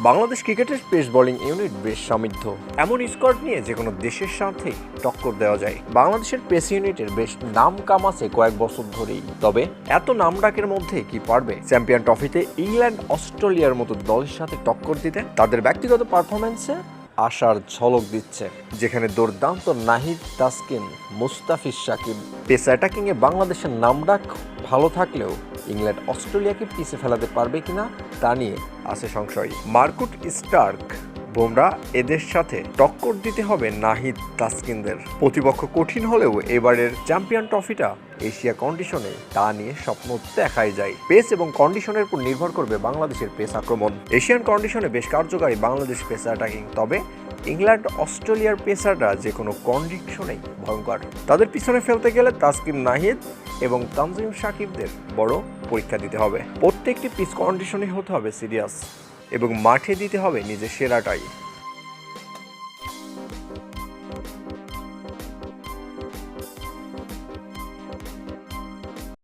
বাংলাদেশ ক্রিকেটের pace bowling unit বেশ সমৃদ্ধ। এমন স্কোয়াড নিয়ে যে কোনো দেশের সাথে টক্কর দেওয়া যায়। বাংলাদেশের পেস ইউনিটের বেশ নাম কাম আছে কয়েক বছর ধরেই। তবে এত নামডাকের মধ্যে কি পারবে চ্যাম্পিয়ন ট্রফিতে ইংল্যান্ড অস্ট্রেলিয়ার মতো দলের সাথে টক্কর দিতে? তাদের ব্যক্তিগত পারফরম্যান্সে আশার ঝলক দিচ্ছে, যেখানে দুর্দান্ত নাহিদ তাসকিন, মুস্তাফিজ সাকিব। পেস অ্যাটাকিংয়ে বাংলাদেশের নামডাক ভালো থাকলেও ইংল্যান্ড অস্ট্রেলিয়াকে পিছে ফেলাতে পারবে কিনা তা নিয়ে আছে সংশয়। মার্কুট স্টার্ক, বুমরা এদের সাথে টক্কর দিতে হবে নাহিদ তাসকিনদের। প্রতিপক্ষ কঠিন হলেও এবারের চ্যাম্পিয়ন ট্রফিটা এশিয়া কন্ডিশনে তা নিয়ে স্বপ্ন দেখাই যায়। পেস এবং কন্ডিশনের উপর নির্ভর করবে বাংলাদেশের পেস আক্রমণ। এশিয়ান কন্ডিশনে বেশ কার্যকারী বাংলাদেশ পেস অ্যাটাকিং, তবে ইংল্যান্ড অস্ট্রেলিয়ার পেসাররা যে কোনো কন্ডিশনেই ভয়ঙ্কর। তাদের পিছনে ফেলতে গেলে তাসকিন, নাহিদ এবং তানজিম সাকিবদের বড় পরীক্ষা দিতে হবে। প্রত্যেকটি পিচ কন্ডিশনে হতে হবে সিরিয়াস এবং মাঠে দিতে হবে নিজের সেরাটাই।